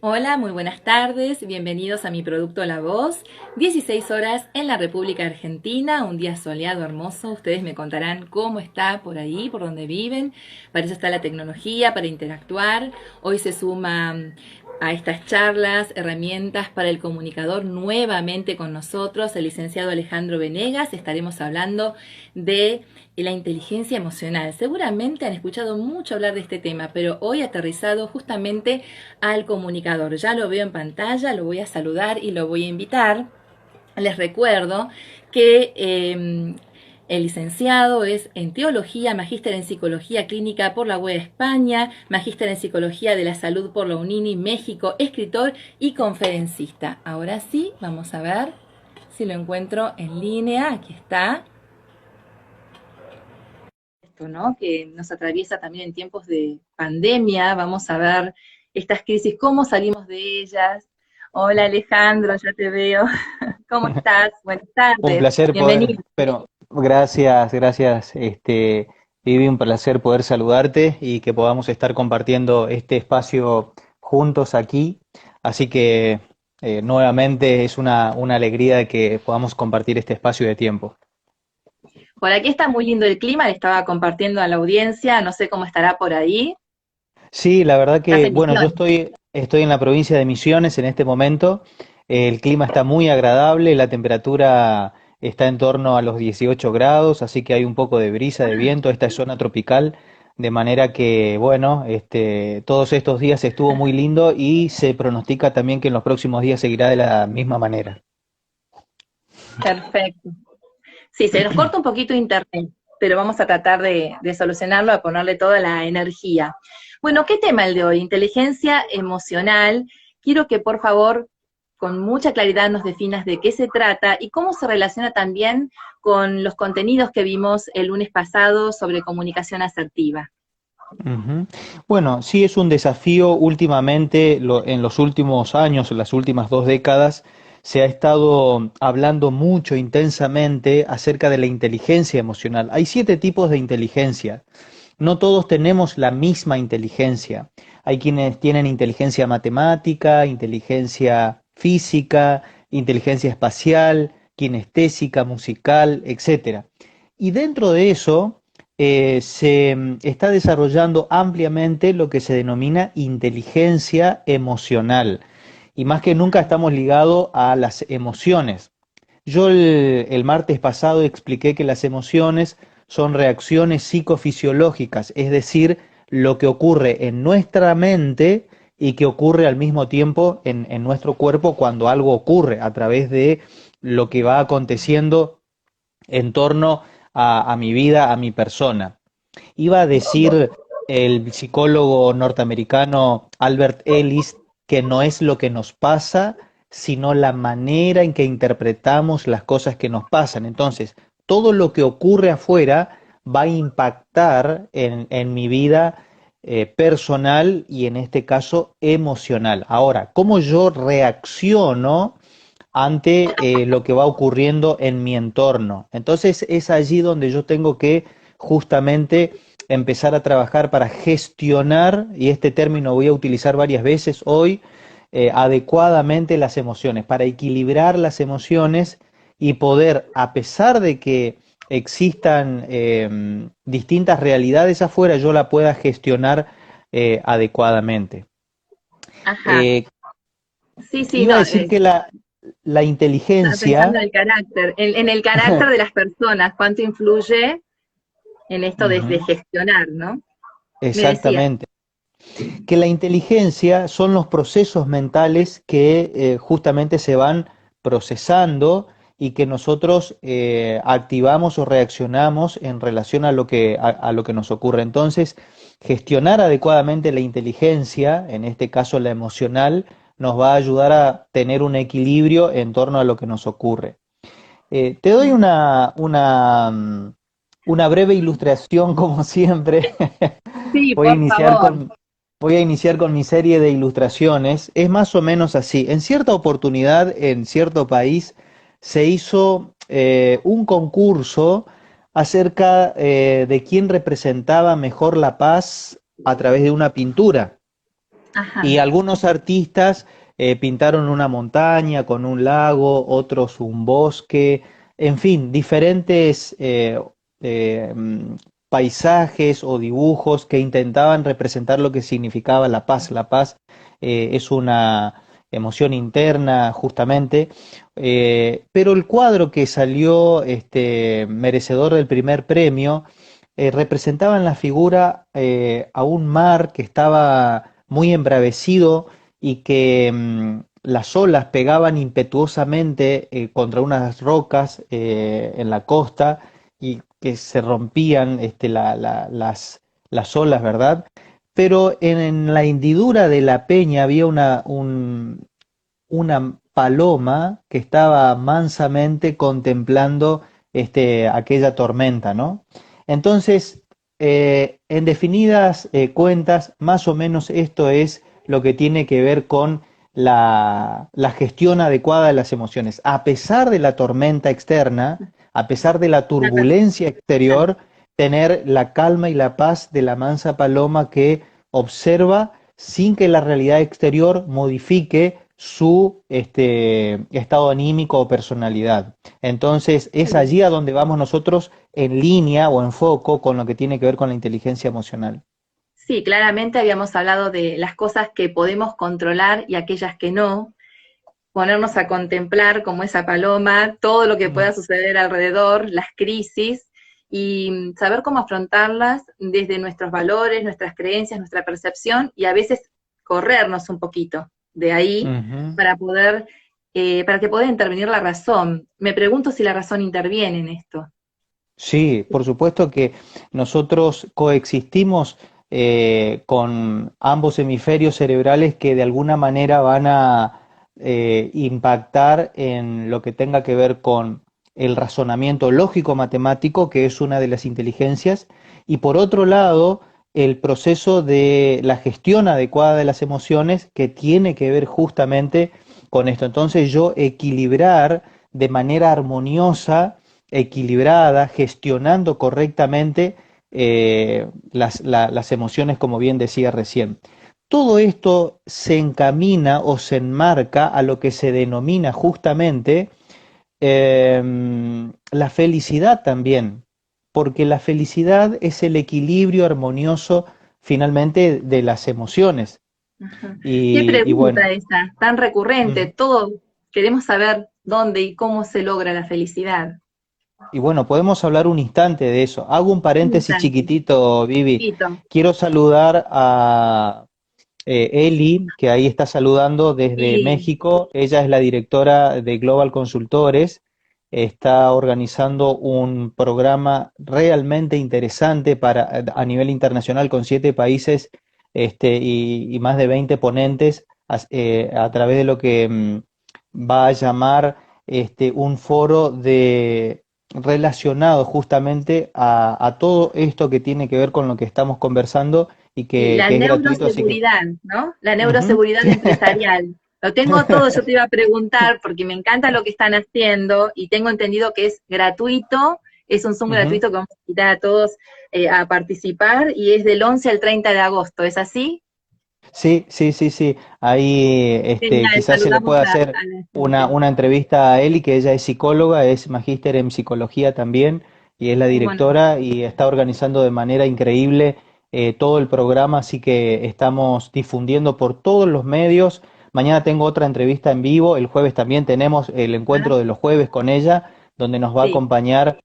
Hola, muy buenas tardes, bienvenidos a mi producto La Voz. 16 horas en la República Argentina, un día soleado, hermoso. Ustedes me contarán cómo está por ahí, por donde viven. Para eso está la tecnología, para interactuar. Hoy se suma a estas charlas herramientas para el comunicador nuevamente con nosotros, el licenciado Alejandro Venegas. Estaremos hablando de la inteligencia emocional. Seguramente han escuchado mucho hablar de este tema, pero hoy aterrizado justamente al comunicador. Ya lo veo en pantalla, lo voy a saludar y lo voy a invitar. Les recuerdo que el licenciado es en teología, magíster en psicología clínica por la UE España, magíster en psicología de la salud por la UNINI México, escritor y conferencista. Ahora sí, vamos a ver si lo encuentro en línea. Aquí está. Esto, ¿no? Que nos atraviesa también en tiempos de pandemia. Vamos a ver estas crisis, cómo salimos de ellas. Hola Alejandro, ya te veo. ¿Cómo estás? Buenas Un tardes. placer poder, Bienvenido. pero gracias, Vivi, un placer poder saludarte y que podamos estar compartiendo este espacio juntos aquí. Así que nuevamente es una alegría de que podamos compartir este espacio de tiempo. Por aquí está muy lindo el clima, le estaba compartiendo a la audiencia, no sé cómo estará por ahí. Sí, la verdad Estás que, en bueno, yo Misiones. estoy en la provincia de Misiones en este momento. El clima está muy agradable, la temperatura está en torno a los 18 grados, así que hay un poco de brisa, de viento. Esta es zona tropical, de manera que, bueno, todos estos días estuvo muy lindo y se pronostica también que en los próximos días seguirá de la misma manera. Perfecto. Sí, se nos corta un poquito internet, pero vamos a tratar de solucionarlo, a ponerle toda la energía. Bueno, ¿qué tema el de hoy? Inteligencia emocional. Quiero que por favor, con mucha claridad nos definas de qué se trata y cómo se relaciona también con los contenidos que vimos el lunes pasado sobre comunicación asertiva. Ujú. Bueno, sí es un desafío últimamente, en los últimos años, en las últimas 2 décadas, se ha estado hablando mucho, intensamente, acerca de la inteligencia emocional. Hay 7 tipos de inteligencia. No todos tenemos la misma inteligencia. Hay quienes tienen inteligencia matemática, inteligencia física, inteligencia espacial, kinestésica, musical, etcétera. Y dentro de eso se está desarrollando ampliamente lo que se denomina inteligencia emocional. Y más que nunca estamos ligados a las emociones. Yo el martes pasado expliqué que las emociones son reacciones psicofisiológicas, es decir, lo que ocurre en nuestra mente y que ocurre al mismo tiempo en nuestro cuerpo cuando algo ocurre a través de lo que va aconteciendo en torno a mi vida, a mi persona. Iba a decir el psicólogo norteamericano Albert Ellis que no es lo que nos pasa, sino la manera en que interpretamos las cosas que nos pasan. Entonces, todo lo que ocurre afuera va a impactar en mi vida personal y en este caso emocional. Ahora, ¿cómo yo reacciono ante lo que va ocurriendo en mi entorno? Entonces es allí donde yo tengo que justamente empezar a trabajar para gestionar, y este término voy a utilizar varias veces hoy, adecuadamente las emociones, para equilibrar las emociones y poder, a pesar de que existan distintas realidades afuera, yo la pueda gestionar adecuadamente. Ajá. Eh, Sí, sí, Iba a no, decir que la estaba pensando inteligencia. en el carácter, en el carácter de las personas, cuánto influye en esto de Ujú, gestionar, ¿no? Me decía. exactamente. Que la inteligencia son los procesos mentales que justamente se van procesando y que nosotros activamos o reaccionamos en relación a lo que nos ocurre. Entonces, gestionar adecuadamente la inteligencia, en este caso la emocional, nos va a ayudar a tener un equilibrio en torno a lo que nos ocurre. Te doy una breve ilustración, como siempre. Sí, Voy a por iniciar favor. voy a iniciar con mi serie de ilustraciones. Es más o menos así. En cierta oportunidad, en cierto país, se hizo un concurso acerca de quién representaba mejor la paz a través de una pintura. Y Ajá. algunos artistas pintaron una montaña con un lago, otros un bosque, en fin, diferentes eh, mm, paisajes o dibujos que intentaban representar lo que significaba la paz. La paz es una emoción interna, justamente, pero el cuadro que salió merecedor del primer premio representaba en la figura a un mar que estaba muy embravecido y que las olas pegaban impetuosamente contra unas rocas en la costa y que se rompían las olas, ¿verdad? Pero en la hendidura de la peña había una paloma que estaba mansamente contemplando aquella tormenta, ¿no? Entonces, en definidas cuentas, más o menos esto es lo que tiene que ver con la gestión adecuada de las emociones. A pesar de la tormenta externa, a pesar de la La per- turbulencia exterior, tener la calma y la paz de la mansa paloma que observa sin que la realidad exterior modifique su estado anímico o personalidad. Entonces, es allí a donde vamos nosotros en línea o en foco con lo que tiene que ver con la inteligencia emocional. Sí, claramente habíamos hablado de las cosas que podemos controlar y aquellas que no, ponernos a contemplar como esa paloma, todo lo que Mm. pueda suceder alrededor, las crisis, y saber cómo afrontarlas desde nuestros valores, nuestras creencias, nuestra percepción, y a veces corrernos un poquito de ahí Ujú. para poder, para que pueda intervenir la razón. Me pregunto si la razón interviene en esto. Sí, por supuesto que nosotros coexistimos con ambos hemisferios cerebrales que de alguna manera van a impactar en lo que tenga que ver con el razonamiento lógico-matemático, que es una de las inteligencias, y por otro lado, el proceso de la gestión adecuada de las emociones, que tiene que ver justamente con esto. Entonces, yo equilibrar de manera armoniosa, equilibrada, gestionando correctamente las emociones, como bien decía recién. Todo esto se encamina o se enmarca a lo que se denomina justamente la felicidad también, porque la felicidad es el equilibrio armonioso finalmente de las emociones. Ajá. Qué Y bueno, pregunta esa, tan recurrente. ujú. Todos queremos saber dónde y cómo se logra la felicidad. Y bueno, podemos hablar un instante de eso. Hago un Un paréntesis instante, chiquitito, Vivi. chiquito. Quiero saludar a Eli, que ahí está saludando desde Sí, México. Ella es la directora de Global Consultores. Está organizando un programa realmente interesante a nivel internacional con 7 países y más de 20 ponentes a través de lo que va a llamar un foro relacionado justamente a todo esto que tiene que ver con lo que estamos conversando y sí, la que es gratuito, así que... neuroseguridad, ¿no? La Ujú. neuroseguridad empresarial. Lo tengo todo, yo te iba a preguntar, porque me encanta lo que están haciendo y tengo entendido que es gratuito, es un Zoom Ujú. gratuito que vamos a invitar a todos a participar y es del 11 al 30 de agosto, ¿es así? Sí, sí, sí, sí. Ahí Genial, quizás se le saludamos pueda a hacer la gente. una entrevista a Eli, que ella es psicóloga, es magíster en psicología también, y es la Bueno, directora y está organizando de manera increíble todo el programa, así que estamos difundiendo por todos los medios. Mañana tengo otra entrevista en vivo, el jueves también tenemos el ah, encuentro de los jueves con ella, donde nos va a sí, acompañar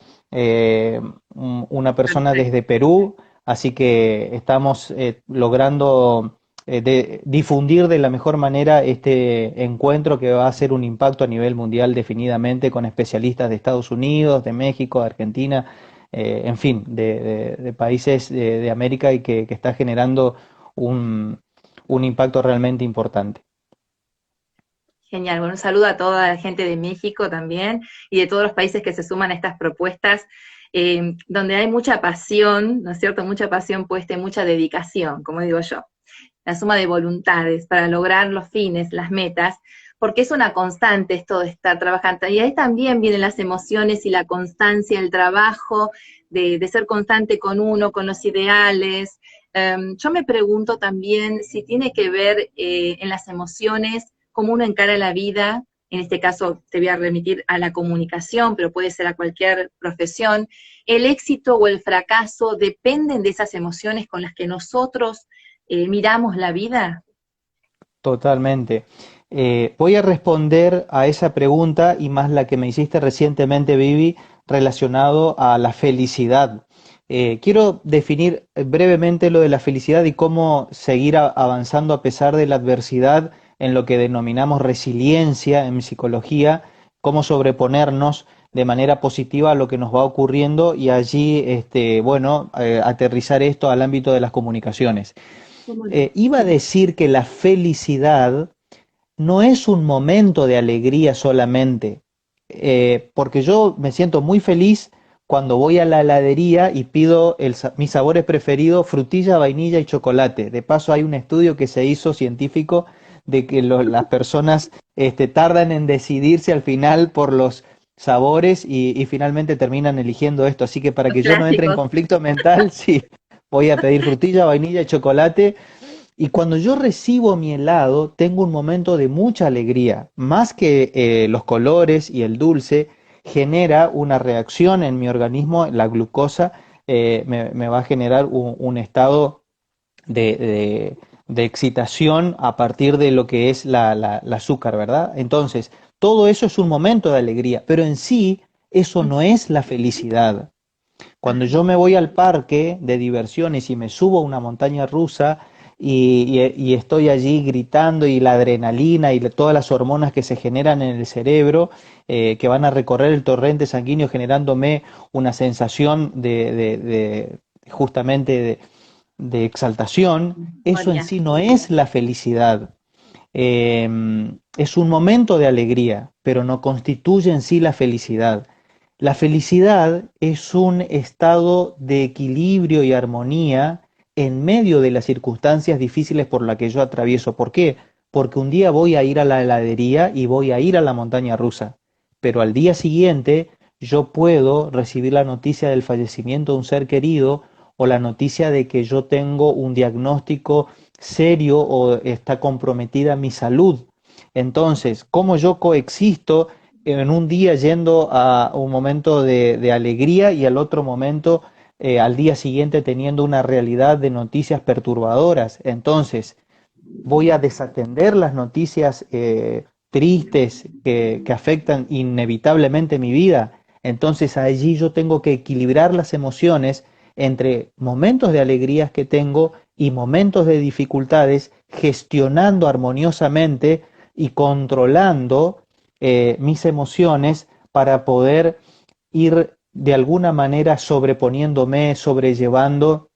una persona perfecto. desde Perú, así que estamos logrando de difundir de la mejor manera este encuentro que va a hacer un impacto a nivel mundial definidamente con especialistas de Estados Unidos, de México, de Argentina, en fin, de países de América y que está generando un, un impacto realmente importante. Genial, bueno, un saludo a toda la gente de México también y de todos los países que se suman a estas propuestas, donde hay mucha pasión, ¿no es cierto? Mucha pasión puesta y mucha dedicación, como digo yo. La suma de voluntades para lograr los fines, las metas, porque es una constante esto de estar trabajando. Y ahí también vienen las emociones y la constancia, el trabajo, de ser constante con uno, con los ideales. Yo me pregunto también si tiene que ver en las emociones, cómo uno encara la vida. En este caso te voy a remitir a la comunicación, pero puede ser a cualquier profesión. El éxito o el fracaso dependen de esas emociones con las que nosotros miramos la vida. Totalmente. Voy a responder a esa pregunta y más la que me hiciste recientemente, Vivi, relacionado a la felicidad. Quiero definir brevemente lo de la felicidad y cómo seguir avanzando a pesar de la adversidad en lo que denominamos resiliencia en psicología, cómo sobreponernos de manera positiva a lo que nos va ocurriendo y allí, bueno, aterrizar esto al ámbito de las comunicaciones. ¿Cómo no? Iba a Sí. decir que la felicidad no es un momento de alegría solamente, porque yo me siento muy feliz cuando voy a la heladería y pido mis sabores preferidos, frutilla, vainilla y chocolate. De paso, hay un estudio que se hizo científico de que las personas tardan en decidirse al final por los sabores y finalmente terminan eligiendo esto. Así que para Los que yo no entre en clásicos. conflicto mental, sí, voy a pedir frutilla, vainilla y chocolate y cuando yo recibo mi helado, tengo un momento de mucha alegría. Más que los colores y el dulce, genera una reacción en mi organismo, la glucosa me va a generar un estado de, de- de excitación a partir de lo que es la azúcar, ¿verdad? Entonces, todo eso es un momento de alegría, pero en sí eso no es la felicidad. Cuando yo me voy al parque de diversiones y me subo a una montaña rusa y estoy allí gritando y la adrenalina y todas las hormonas que se generan en el cerebro, que van a recorrer el torrente sanguíneo generándome una sensación justamente de exaltación, eso en Gloria. sí no es la felicidad. Es un momento de alegría, pero no constituye en sí la felicidad. La felicidad es un estado de equilibrio y armonía en medio de las circunstancias difíciles por las que yo atravieso. ¿Por qué? Porque un día voy a ir a la heladería y voy a ir a la montaña rusa, pero al día siguiente yo puedo recibir la noticia del fallecimiento de un ser querido o la noticia de que yo tengo un diagnóstico serio o está comprometida mi salud. Entonces, ¿cómo yo coexisto en un día yendo a un momento de alegría y al otro momento, al día siguiente, teniendo una realidad de noticias perturbadoras? Entonces, voy a desatender las noticias tristes que afectan inevitablemente mi vida. Entonces allí yo tengo que equilibrar las emociones entre momentos de alegrías que tengo y momentos de dificultades, gestionando armoniosamente y controlando mis emociones para poder ir de alguna manera sobreponiéndome, sobrellevando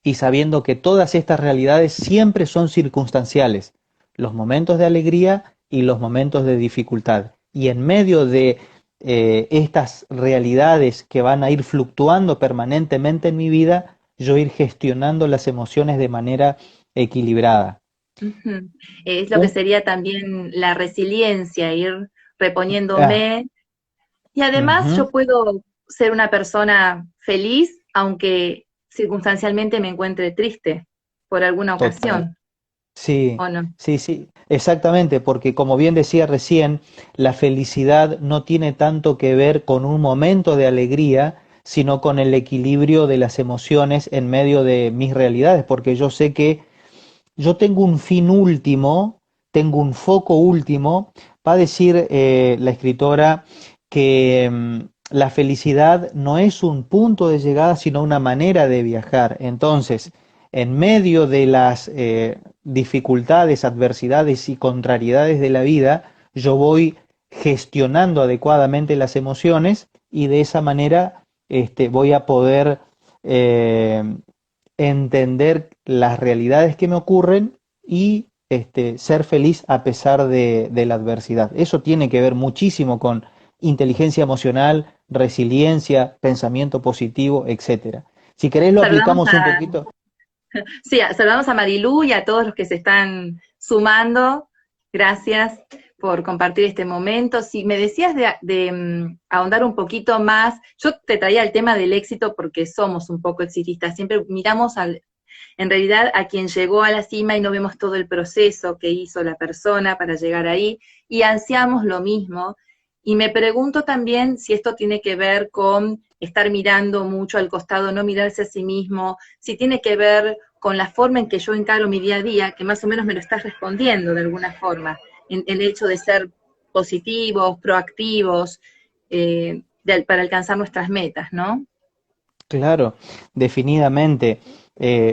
y sabiendo que todas estas realidades siempre son circunstanciales, los momentos de alegría y los momentos de dificultad. Y en medio de estas realidades que van a ir fluctuando permanentemente en mi vida, yo ir gestionando las emociones de manera equilibrada. Ujú. Es lo que Un, sería también la resiliencia, ir ah, reponiéndome. Y además ujú, yo puedo ser una persona feliz, aunque circunstancialmente me encuentre triste por alguna total. ocasión, Sí, ¿o no? sí, sí, exactamente, porque como bien decía recién, la felicidad no tiene tanto que ver con un momento de alegría, sino con el equilibrio de las emociones en medio de mis realidades, porque yo sé que yo tengo un fin último, tengo un foco último. Va a decir la escritora que la felicidad no es un punto de llegada, sino una manera de viajar. Entonces, en medio de las dificultades, adversidades y contrariedades de la vida, yo voy gestionando adecuadamente las emociones y de esa manera voy a poder eh, entender las realidades que me ocurren y ser feliz a pesar de la adversidad. Eso tiene que ver muchísimo con inteligencia emocional, resiliencia, pensamiento positivo, etcétera. Si querés lo Saludamos aplicamos un a, poquito. sí, saludamos a Marilú y a todos los que se están sumando. Gracias por compartir este momento. Si me decías de ahondar un poquito más, yo te traía el tema del éxito porque somos un poco exitistas, siempre miramos en realidad a quien llegó a la cima y no vemos todo el proceso que hizo la persona para llegar ahí, y ansiamos lo mismo. Y me pregunto también si esto tiene que ver con estar mirando mucho al costado, no mirarse a sí mismo, si tiene que ver con la forma en que yo encaro mi día a día, que más o menos me lo estás respondiendo de alguna forma, en el hecho de ser positivos, proactivos, para alcanzar nuestras metas, ¿no? Claro, definidamente.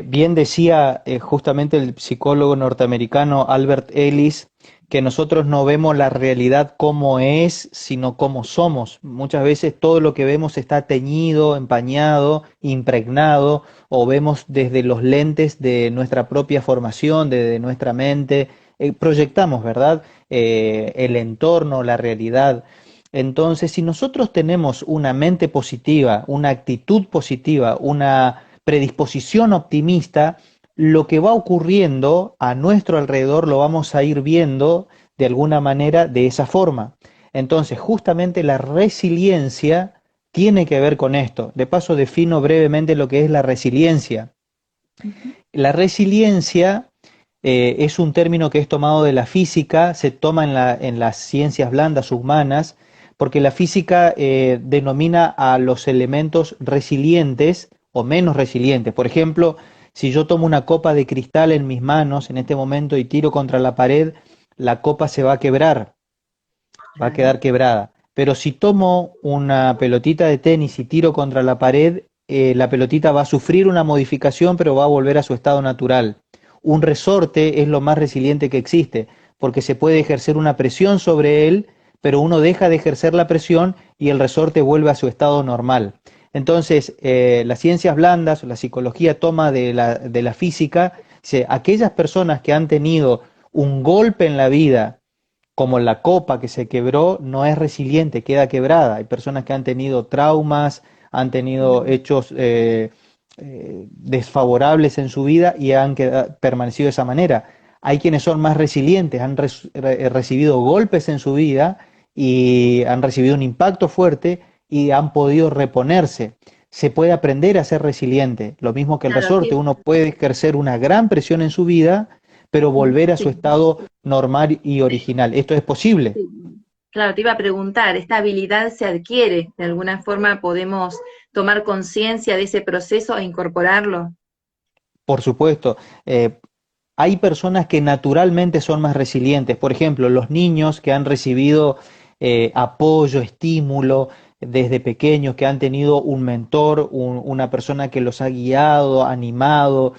Bien decía justamente el psicólogo norteamericano Albert Ellis que nosotros no vemos la realidad como es, sino como somos. Muchas veces todo lo que vemos está teñido, empañado, impregnado, o vemos desde los lentes de nuestra propia formación, de nuestra mente. Proyectamos, ¿verdad? El entorno, la realidad. Entonces, si nosotros tenemos una mente positiva, una actitud positiva, una predisposición optimista, lo que va ocurriendo a nuestro alrededor lo vamos a ir viendo de alguna manera de esa forma. Entonces, justamente la resiliencia tiene que ver con esto. De paso, defino brevemente lo que es la resiliencia. Ujú. La resiliencia es un término que es tomado de la física, se toma en las ciencias blandas humanas, porque la física denomina a los elementos resilientes o menos resilientes. Por ejemplo, si yo tomo una copa de cristal en mis manos en este momento y tiro contra la pared, la copa se va a quebrar, va a Claro. quedar quebrada. Pero si tomo una pelotita de tenis y tiro contra la pared, la pelotita va a sufrir una modificación, pero va a volver a su estado natural. Un resorte es lo más resiliente que existe, porque se puede ejercer una presión sobre él, pero uno deja de ejercer la presión y el resorte vuelve a su estado normal. Entonces, las ciencias blandas, la psicología toma de la física, dice, aquellas personas que han tenido un golpe en la vida, como la copa que se quebró, no es resiliente, queda quebrada. Hay personas que han tenido traumas, han tenido hechos desfavorables en su vida y han permanecido de esa manera. Hay quienes son más resilientes, han recibido golpes en su vida y han recibido un impacto fuerte y han podido reponerse. Se puede aprender a ser resiliente, lo mismo que el Claro, resorte, sí, uno puede ejercer una gran presión en su vida, pero volver a su sí, estado normal y original. ¿Esto es posible? sí. Claro, te iba a preguntar, ¿esta habilidad se adquiere? ¿De alguna forma podemos tomar conciencia de ese proceso e incorporarlo? Por supuesto. Hay personas que naturalmente son más resilientes. Por ejemplo, los niños que han recibido apoyo, estímulo desde pequeños, que han tenido un mentor, una persona que los ha guiado, animado,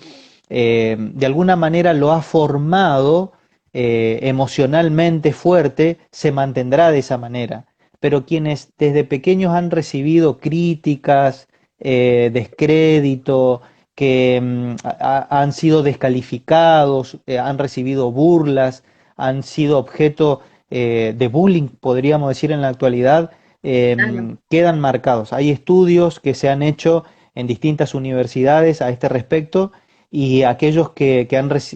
de alguna manera lo ha formado emocionalmente fuerte, se mantendrá de esa manera. Pero quienes desde pequeños han recibido críticas, descrédito, que han sido descalificados, han recibido burlas, han sido objeto de bullying, podríamos decir en la actualidad, Claro. quedan marcados. Hay estudios que se han hecho en distintas universidades a este respecto y aquellos que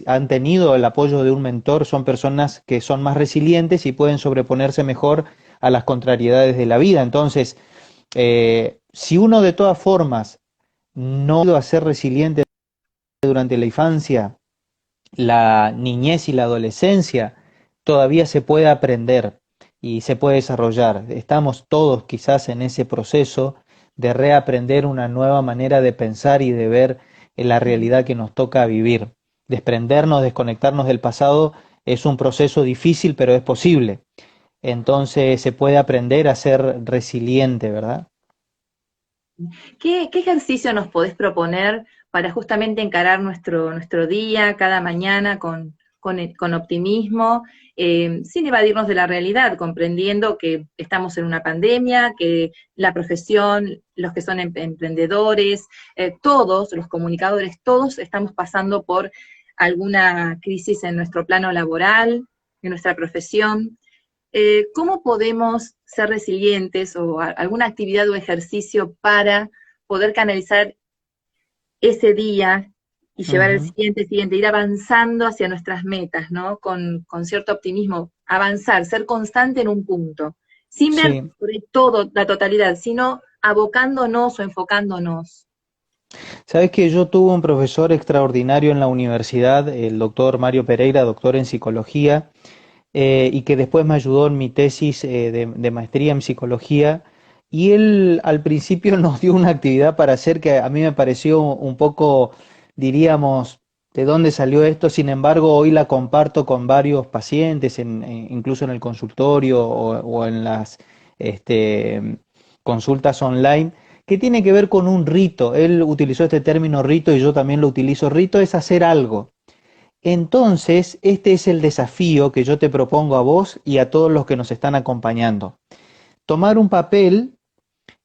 han tenido el apoyo de un mentor son personas que son más resilientes y pueden sobreponerse mejor a las contrariedades de la vida. Entonces, si uno de todas formas no ha ido a ser resiliente durante la infancia, la niñez y la adolescencia, todavía se puede aprender y se puede desarrollar. Estamos todos quizás en ese proceso de reaprender una nueva manera de pensar y de ver la realidad que nos toca vivir. Desprendernos, desconectarnos del pasado es un proceso difícil, pero es posible. Entonces se puede aprender a ser resiliente, ¿verdad? ¿Qué ejercicio nos podés proponer para justamente encarar nuestro día, cada mañana, con optimismo, sin evadirnos de la realidad, comprendiendo que estamos en una pandemia, que la profesión, los que son emprendedores, todos, los comunicadores, todos estamos pasando por alguna crisis en nuestro plano laboral, en nuestra profesión? ¿Cómo podemos ser resilientes o alguna actividad o ejercicio para poder canalizar ese día y llevar el Ujú. siguiente, ir avanzando hacia nuestras metas, ¿no? Con cierto optimismo, avanzar, ser constante en un punto, sin ver Sí. sobre todo la totalidad, sino abocándonos o enfocándonos. Sabes que yo tuve un profesor extraordinario en la universidad, el doctor Mario Pereira, doctor en psicología, y que después me ayudó en mi tesis de maestría en psicología. Y él al principio nos dio una actividad para hacer que a mí me pareció un poco, diríamos, ¿de dónde salió esto? Sin embargo, hoy la comparto con varios pacientes, incluso en el consultorio o en las este, consultas online, que tiene que ver con un rito. Él utilizó este término rito y yo también lo utilizo. Rito es hacer algo. Entonces, este es el desafío que yo te propongo a vos y a todos los que nos están acompañando. Tomar un papel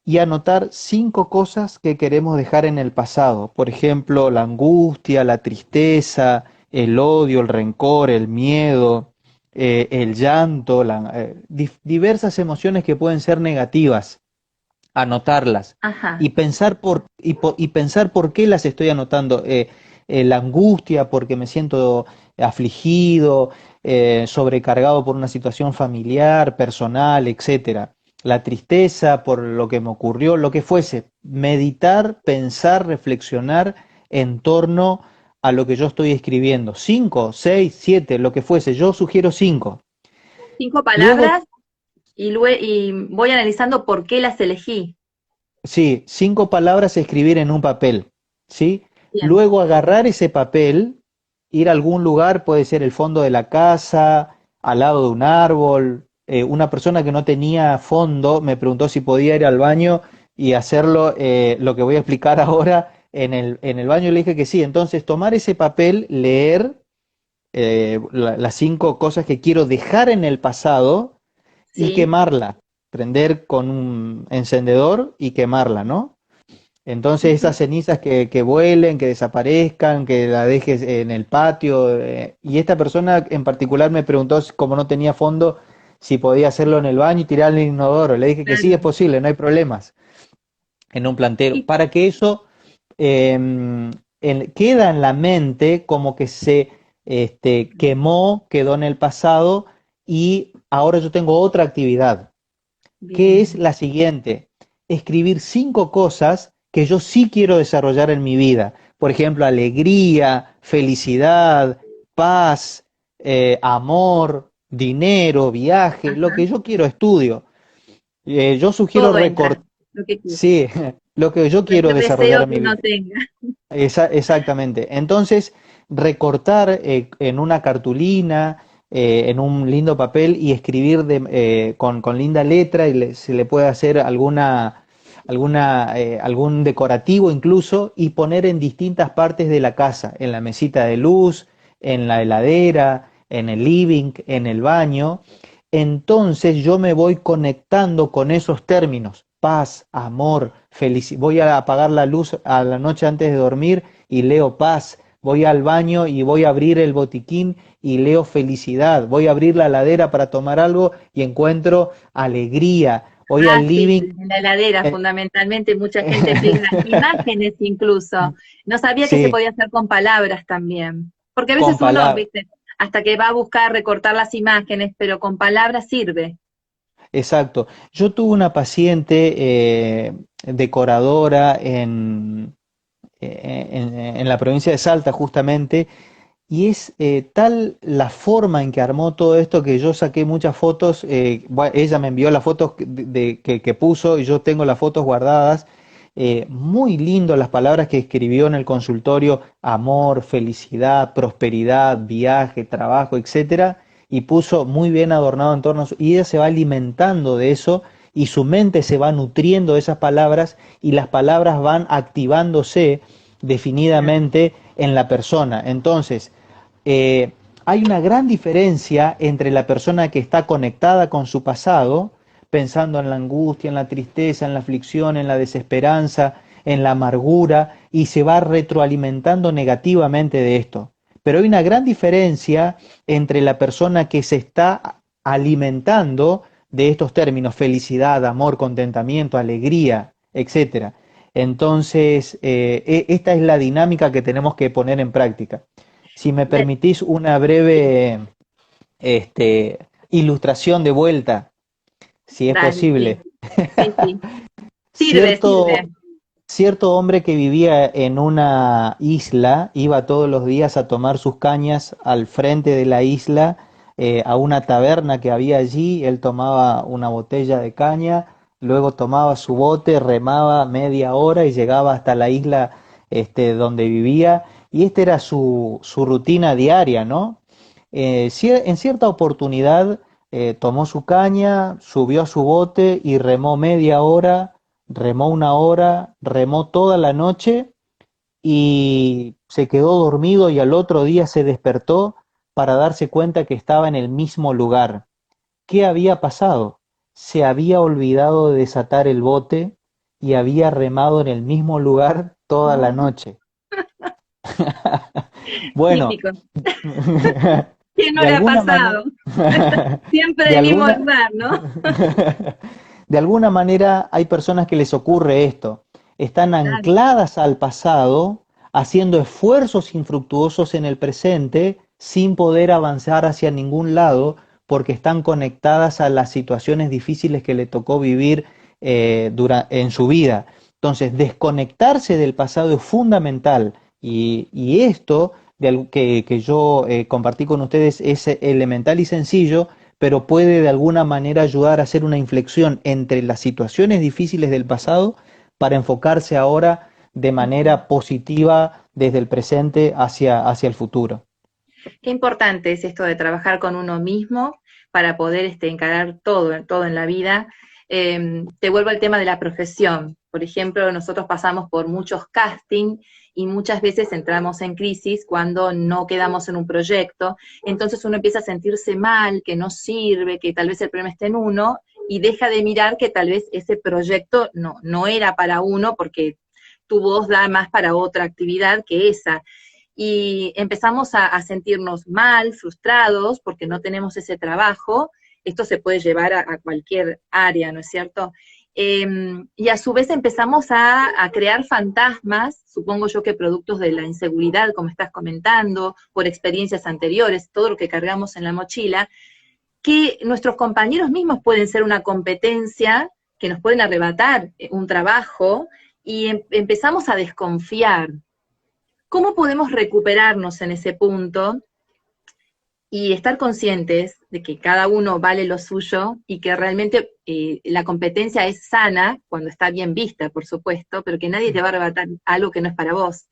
y anotar 5 cosas que queremos dejar en el pasado. Por ejemplo, la angustia, la tristeza, el odio, el rencor, el miedo, el llanto, diversas emociones que pueden ser negativas. Anotarlas Ajá. y pensar por qué las estoy anotando. La angustia porque me siento afligido, sobrecargado por una situación familiar, personal, etcétera. La tristeza por lo que me ocurrió, lo que fuese. Meditar, pensar, reflexionar en torno a lo que yo estoy escribiendo. 5, 6, 7, lo que fuese. Yo sugiero 5. 5 palabras Luego, y voy analizando por qué las elegí. sí, 5 palabras a escribir en un papel, ¿sí? Bien. Luego agarrar ese papel, ir a algún lugar, puede ser el fondo de la casa, al lado de un árbol. Una persona que no tenía fondo me preguntó si podía ir al baño y hacerlo, lo que voy a explicar ahora, en el baño. Le dije que sí. Entonces, tomar ese papel, leer las 5 cosas que quiero dejar en el pasado y Sí, quemarla, prender con un encendedor y quemarla, ¿no? Entonces esas cenizas que vuelen, que desaparezcan, que la dejes en el patio. Y esta persona en particular me preguntó, como no tenía fondo, si podía hacerlo en el baño y tirar el inodoro. Le dije que sí, es claro. posible, no hay problemas, en un plantero, Y para que eso queda en la mente como que se quemó, quedó en el pasado y ahora yo tengo otra actividad que es bien. la siguiente: escribir 5 cosas que yo sí quiero desarrollar en mi vida. Por ejemplo, alegría, felicidad, paz, amor, dinero, viaje, lo Ajá. que yo quiero, estudio. Yo sugiero Todo recortar, entra, lo que quiero. sí, lo que yo quiero Cualquier desarrollar deseo en que mi uno vida. tenga. Exactamente. Entonces, recortar en una cartulina, en un lindo papel y escribir con linda letra y se le puede hacer algún decorativo incluso y poner en distintas partes de la casa, en la mesita de luz, en la heladera, en el living, en el baño. Entonces yo me voy conectando con esos términos: paz, amor, felicidad. Voy a apagar la luz a la noche antes de dormir y leo paz. Voy al baño y voy a abrir el botiquín y leo felicidad. Voy a abrir la heladera para tomar algo y encuentro alegría. Voy Ah, al sí, living, en la heladera, eh, fundamentalmente, mucha gente pega imágenes incluso. No sabía que se sí, podía hacer con palabras también. Porque a con veces uno, palabras. viste, hasta que va a buscar recortar las imágenes, pero con palabras sirve. Exacto. Yo tuve una paciente decoradora en la provincia de Salta justamente. Y es tal la forma en que armó todo esto que yo saqué muchas fotos. Ella me envió las fotos que puso y yo tengo las fotos guardadas. Muy lindo las palabras que escribió en el consultorio: amor, felicidad, prosperidad, viaje, trabajo, etcétera. Y puso muy bien adornado en torno a y ella se va alimentando de eso y su mente se va nutriendo de esas palabras y las palabras van activándose Claro. definidamente en la persona. Entonces, eh, hay una gran diferencia entre la persona que está conectada con su pasado, pensando en la angustia, en la tristeza, en la aflicción, en la desesperanza, en la amargura, y se va retroalimentando negativamente de esto. Pero hay una gran diferencia entre la persona que se está alimentando de estos términos: felicidad, amor, contentamiento, alegría, etcétera. Entonces, esta es la dinámica que tenemos que poner en práctica. Si me De- permitís una breve ilustración de vuelta, si es Dale, sí, posible. sí, sí. Sirve, Cierto, sirve. cierto hombre que vivía en una isla iba todos los días a tomar sus cañas al frente de la isla, a una taberna que había allí. Él tomaba una botella de caña, luego tomaba su bote, remaba media hora y llegaba hasta la isla donde vivía. Y esta era su rutina diaria, ¿no? En cierta oportunidad tomó su caña, subió a su bote y remó media hora, remó una hora, remó toda la noche y se quedó dormido y al otro día se despertó para darse cuenta que estaba en el mismo lugar. ¿Qué había pasado? Se había olvidado de desatar el bote y había remado en el mismo lugar toda la noche. Bueno, Típico. ¿Quién no de le ha alguna manera, pasado? Siempre de el mismo alguna, lugar, ¿no? de alguna manera hay personas que les ocurre esto. Están Claro. ancladas al pasado, haciendo esfuerzos infructuosos en el presente, sin poder avanzar hacia ningún lado, porque están conectadas a las situaciones difíciles que le tocó vivir en su vida. Entonces, desconectarse del pasado es fundamental. Y esto que yo compartí con ustedes es elemental y sencillo, pero puede de alguna manera ayudar a hacer una inflexión entre las situaciones difíciles del pasado para enfocarse ahora de manera positiva desde el presente hacia el futuro. Qué importante es esto de trabajar con uno mismo para poder encarar todo en la vida. Te vuelvo al tema de la profesión. Por ejemplo, nosotros pasamos por muchos castings y muchas veces entramos en crisis cuando no quedamos en un proyecto. Entonces uno empieza a sentirse mal, que no sirve, que tal vez el problema esté en uno y deja de mirar que tal vez ese proyecto no era para uno porque tu voz da más para otra actividad que esa y empezamos a sentirnos mal, frustrados, porque no tenemos ese trabajo. Esto se puede llevar a cualquier área, ¿no es cierto? Y a su vez empezamos a crear fantasmas, supongo yo que productos de la inseguridad, como estás comentando, por experiencias anteriores, todo lo que cargamos en la mochila, que nuestros compañeros mismos pueden ser una competencia, que nos pueden arrebatar un trabajo, y empezamos a desconfiar. ¿Cómo podemos recuperarnos en ese punto y estar conscientes de que cada uno vale lo suyo y que realmente la competencia es sana cuando está bien vista, por supuesto, pero que nadie te va a arrebatar algo que no es para vos?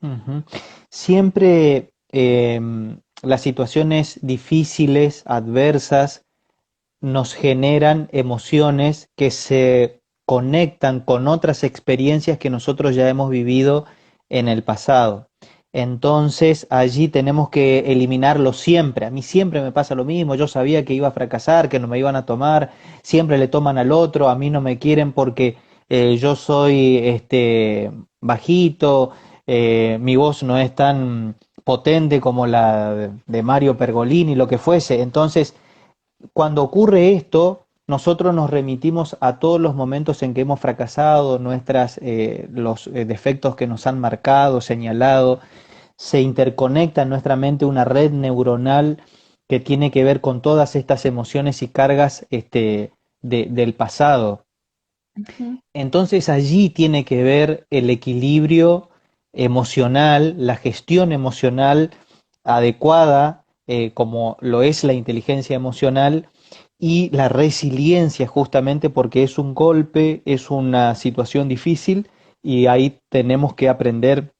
Ujú. Siempre las situaciones difíciles, adversas, nos generan emociones que se conectan con otras experiencias que nosotros ya hemos vivido en el pasado. Entonces allí tenemos que eliminarlo siempre. A mí siempre me pasa lo mismo. Yo sabía que iba a fracasar, que no me iban a tomar. Siempre le toman al otro. A mí no me quieren porque yo soy bajito. Mi voz no es tan potente como la de Mario Pergolini, lo que fuese. Entonces cuando ocurre esto, nosotros nos remitimos a todos los momentos en que hemos fracasado, los defectos que nos han marcado, señalado, se interconecta en nuestra mente una red neuronal que tiene que ver con todas estas emociones y cargas del pasado. Ujú. Entonces allí tiene que ver el equilibrio emocional, la gestión emocional adecuada, como lo es la inteligencia emocional, y la resiliencia, justamente porque es un golpe, es una situación difícil y ahí tenemos que aprender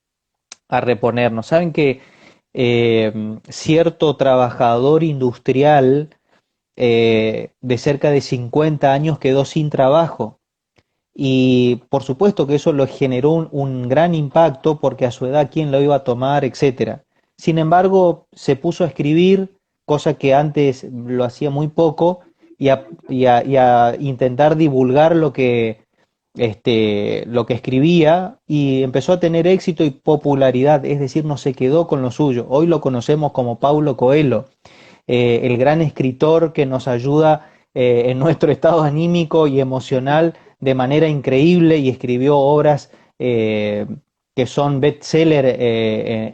a reponernos. Saben que cierto trabajador industrial de cerca de 50 años quedó sin trabajo y por supuesto que eso lo generó un gran impacto porque a su edad quién lo iba a tomar, etcétera. Sin embargo, se puso a escribir, cosa que antes lo hacía muy poco, y a intentar divulgar lo que escribía y empezó a tener éxito y popularidad, es decir, no se quedó con lo suyo. Hoy lo conocemos como Paulo Coelho, el gran escritor que nos ayuda en nuestro estado anímico y emocional de manera increíble y escribió obras que son bestseller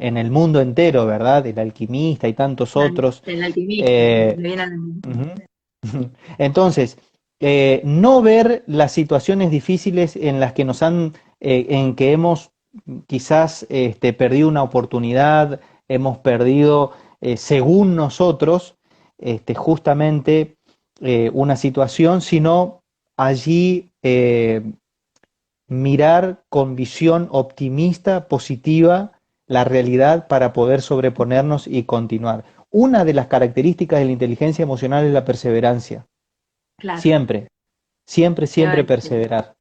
en el mundo entero, ¿verdad? El alquimista y tantos otros. El alquimista, Eh, me viene Ujú. Entonces, no ver las situaciones difíciles en las que nos han en que hemos quizás perdido una oportunidad, hemos perdido, según nosotros, justamente una situación, sino allí mirar con visión optimista, positiva, la realidad para poder sobreponernos y continuar. Una de las características de la inteligencia emocional es la perseverancia. Claro. Siempre, siempre, Me siempre parece. perseverar.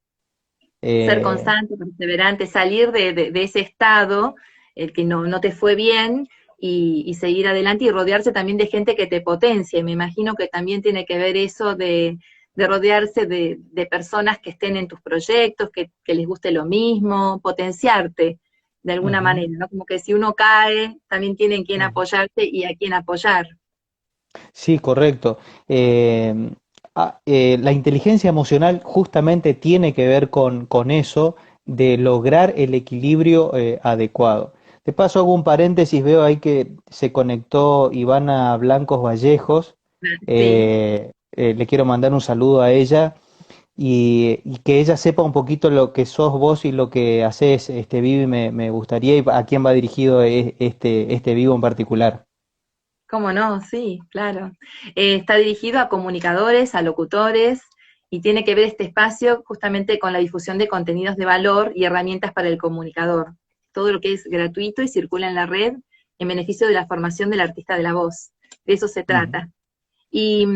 Ser Eh, constante, perseverante, salir de ese estado, el que no te fue bien, y seguir adelante y rodearse también de gente que te potencie. Me imagino que también tiene que ver eso de rodearse de personas que estén en tus proyectos, que les guste lo mismo, potenciarte de alguna ujú, manera, ¿no? Como que si uno cae, también tiene en quién ujú. apoyarse y a quién apoyar. Sí, correcto. Eh, la inteligencia emocional justamente tiene que ver con eso de lograr el equilibrio adecuado. De paso, hago un paréntesis, veo ahí que se conectó Ivana Blancos Vallejos. Sí. Le quiero mandar un saludo a ella y que ella sepa un poquito lo que sos vos y lo que haces, Vivi, me gustaría, y a quién va dirigido este vivo en particular. ¿Cómo no? Sí, claro. Está dirigido a comunicadores, a locutores, y tiene que ver este espacio justamente con la difusión de contenidos de valor y herramientas para el comunicador. Todo lo que es gratuito y circula en la red en beneficio de la formación del artista de la voz. De eso se Ujú, trata. Y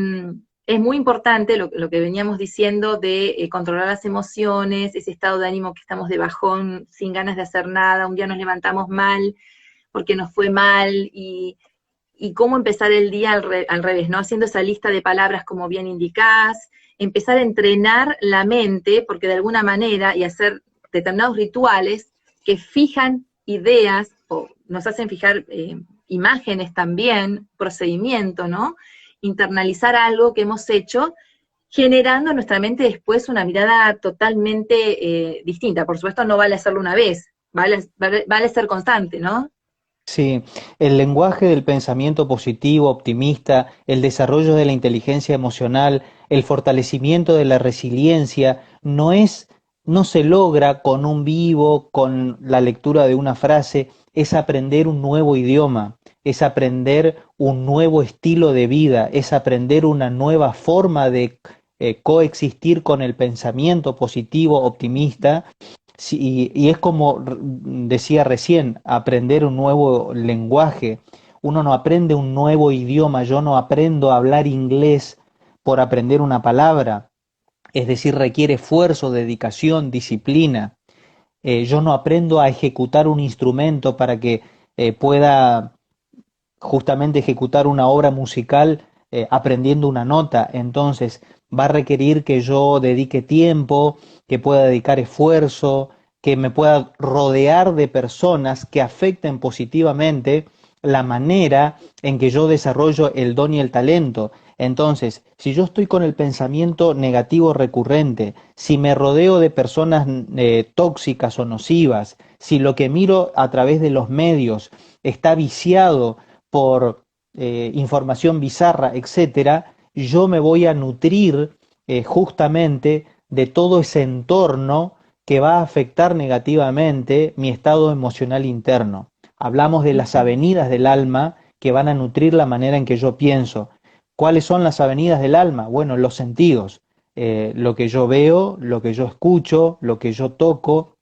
es muy importante lo que veníamos diciendo de controlar las emociones, ese estado de ánimo que estamos de bajón, sin ganas de hacer nada, un día nos levantamos mal porque nos fue mal, y cómo empezar el día al revés, ¿no? Haciendo esa lista de palabras como bien indicás, empezar a entrenar la mente, porque de alguna manera, y hacer determinados rituales que fijan ideas o nos hacen fijar imágenes también, procedimiento, ¿no? Internalizar algo que hemos hecho, generando en nuestra mente después una mirada totalmente distinta. Por supuesto, no vale hacerlo una vez, vale ser constante, ¿no? sí, el lenguaje del pensamiento positivo, optimista, el desarrollo de la inteligencia emocional, el fortalecimiento de la resiliencia, no se logra con un vivo, con la lectura de una frase, es aprender un nuevo idioma, es aprender un nuevo estilo de vida, es aprender una nueva forma de coexistir con el pensamiento positivo, optimista. Sí, y es como decía recién, aprender un nuevo lenguaje. Uno no aprende un nuevo idioma, yo no aprendo a hablar inglés por aprender una palabra, es decir, requiere esfuerzo, dedicación, disciplina. Yo no aprendo a ejecutar un instrumento para que pueda justamente ejecutar una obra musical aprendiendo una nota. Entonces va a requerir que yo dedique tiempo, que pueda dedicar esfuerzo, que me pueda rodear de personas que afecten positivamente la manera en que yo desarrollo el don y el talento. Entonces, si yo estoy con el pensamiento negativo recurrente, si me rodeo de personas tóxicas o nocivas, si lo que miro a través de los medios está viciado por información bizarra, etcétera, yo me voy a nutrir justamente de todo ese entorno que va a afectar negativamente mi estado emocional interno. Hablamos de las avenidas del alma que van a nutrir la manera en que yo pienso. ¿Cuáles son las avenidas del alma? Bueno, los sentidos, lo que yo veo, lo que yo escucho, lo que yo toco,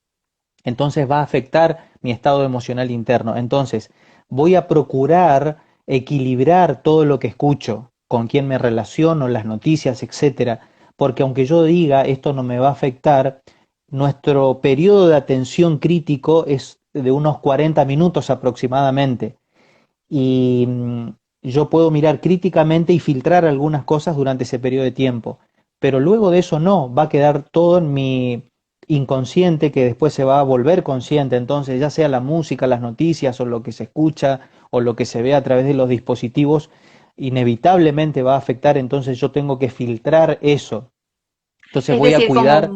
entonces va a afectar mi estado emocional interno. Entonces, voy a procurar equilibrar todo lo que escucho, con quién me relaciono, las noticias, etcétera, porque aunque yo diga esto no me va a afectar, nuestro periodo de atención crítico es de unos 40 minutos aproximadamente y yo puedo mirar críticamente y filtrar algunas cosas durante ese periodo de tiempo, pero luego de eso no, va a quedar todo en mi inconsciente que después se va a volver consciente, entonces ya sea la música, las noticias o lo que se escucha o lo que se ve a través de los dispositivos, inevitablemente va a afectar, entonces yo tengo que filtrar eso, entonces Es voy a decir, cuidar.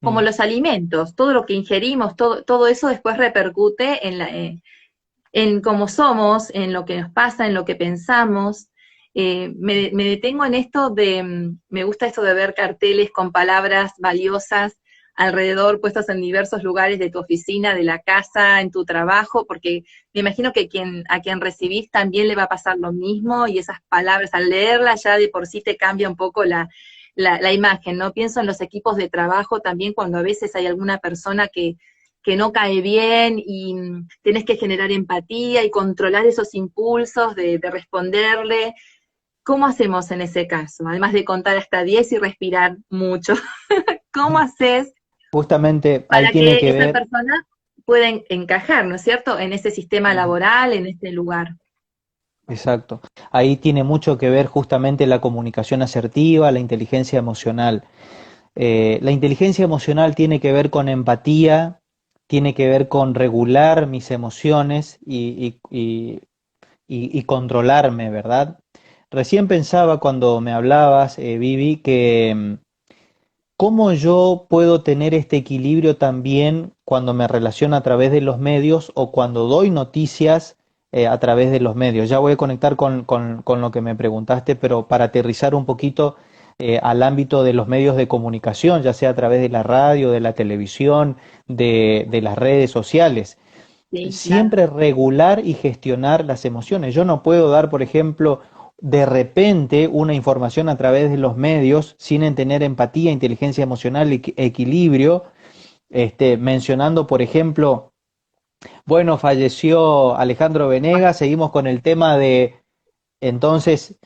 como Mm, los alimentos, todo lo que ingerimos, todo eso después repercute en cómo somos, en lo que nos pasa, en lo que pensamos. Me detengo en esto me gusta esto de ver carteles con palabras valiosas alrededor, puestos en diversos lugares de tu oficina, de la casa, en tu trabajo, porque me imagino que a quien recibís también le va a pasar lo mismo y esas palabras, al leerlas ya de por sí te cambia un poco la imagen, ¿no? Pienso en los equipos de trabajo también cuando a veces hay alguna persona que no cae bien y tenés que generar empatía y controlar esos impulsos de responderle. ¿Cómo hacemos en ese caso? Además de contar hasta 10 y respirar mucho, ¿cómo haces Justamente ahí para tiene que que esa ver, persona pueda encajar, ¿no es cierto?, en ese sistema ujú, laboral, en este lugar. exacto, ahí tiene mucho que ver justamente la comunicación asertiva, la inteligencia emocional. La inteligencia emocional tiene que ver con empatía, tiene que ver con regular mis emociones y controlarme, ¿verdad? Recién pensaba cuando me hablabas, Vivi, que cómo yo puedo tener este equilibrio también cuando me relaciono a través de los medios o cuando doy noticias a través de los medios. Ya voy a conectar con lo que me preguntaste, pero para aterrizar un poquito al ámbito de los medios de comunicación, ya sea a través de la radio, de la televisión, de las redes sociales. Sí, claro. Siempre regular y gestionar las emociones. Yo no puedo dar, por ejemplo, de repente una información a través de los medios sin tener empatía, inteligencia emocional y equilibrio, mencionando, por ejemplo, bueno, falleció Alejandro Venegas, seguimos con el tema de entonces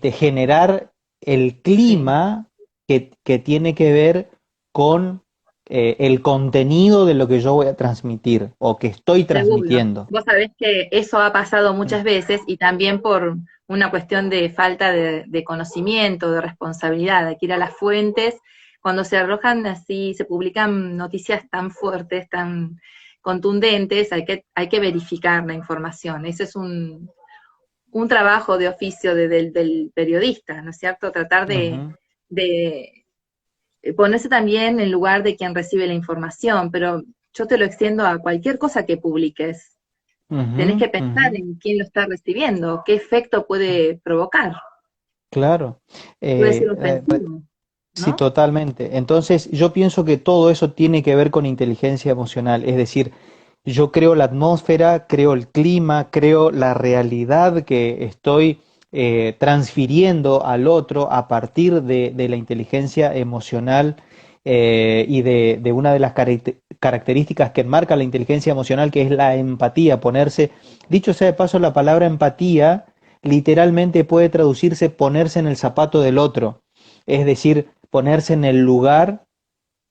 generar el Sí. clima que tiene que ver con el contenido de lo que yo voy a transmitir o que estoy Seguro. transmitiendo. Vos sabés que eso ha pasado Mm, muchas veces y también por una cuestión de falta de conocimiento, de responsabilidad. Hay que ir a las fuentes. Cuando se arrojan así, se publican noticias tan fuertes, tan contundentes, hay que verificar la información. Ese es un trabajo de oficio del periodista, ¿no es cierto? Tratar ujú, de ponerse también en lugar de quien recibe la información, pero yo te lo extiendo a cualquier cosa que publiques. Tenés ujú, que pensar ujú. en quién lo está recibiendo, qué efecto puede provocar. Claro. Puede ser Eh, eh, re- ofensivo, sí, ¿no? totalmente. Entonces, yo pienso que todo eso tiene que ver con inteligencia emocional, es decir, yo creo la atmósfera, creo el clima, creo la realidad que estoy transfiriendo al otro a partir de la inteligencia emocional y de una de las características que enmarca la inteligencia emocional, que es la empatía, ponerse, dicho sea de paso, la palabra empatía literalmente puede traducirse ponerse en el zapato del otro, es decir, ponerse en el lugar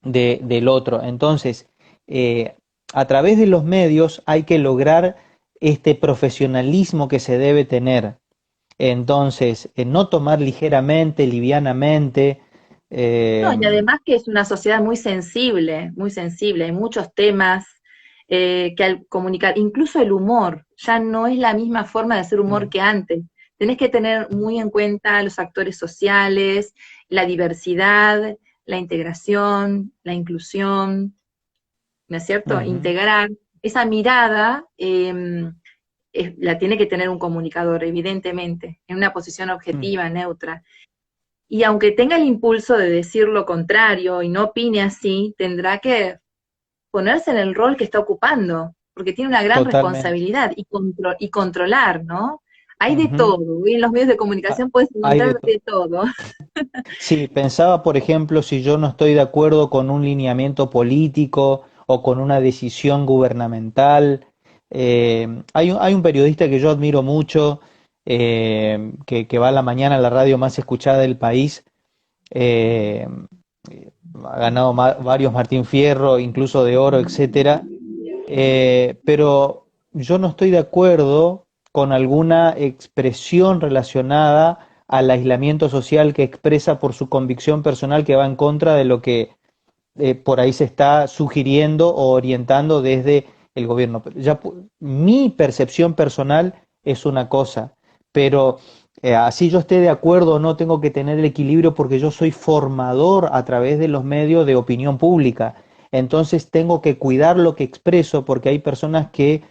del otro. Entonces, eh, a través de los medios hay que lograr este profesionalismo que se debe tener. Entonces, no tomar ligeramente, livianamente. No, eh, y además que es una sociedad muy sensible, muy sensible. Hay muchos temas que al comunicar, incluso el humor, ya no es la misma forma de hacer humor mm, que antes. Tenés que tener muy en cuenta los actores sociales, la diversidad, la integración, la inclusión, ¿no es cierto? ujú, Integrar esa mirada la tiene que tener un comunicador, evidentemente, en una posición mm, objetiva, neutra. Y aunque tenga el impulso de decir lo contrario y no opine así, tendrá que ponerse en el rol que está ocupando, porque tiene una gran totalmente. responsabilidad y controlar, ¿no? Hay de Ujú. todo, y en los medios de Ah, comunicación puedes hay de encontrar todo. de todo. Sí, pensaba, por ejemplo, si yo no estoy de acuerdo con un lineamiento político o con una decisión gubernamental. Hay un periodista que yo admiro mucho, que va a la mañana a la radio más escuchada del país. eh, Ha ganado varios Martín Fierro, incluso de oro, etcétera. Pero yo no estoy de acuerdo con alguna expresión relacionada al aislamiento social que expresa por su convicción personal que va en contra de lo que por ahí se está sugiriendo o orientando desde el gobierno. Mi percepción personal es una cosa, pero así yo esté de acuerdo o no, tengo que tener el equilibrio porque yo soy formador a través de los medios de opinión pública. Entonces tengo que cuidar lo que expreso porque hay personas que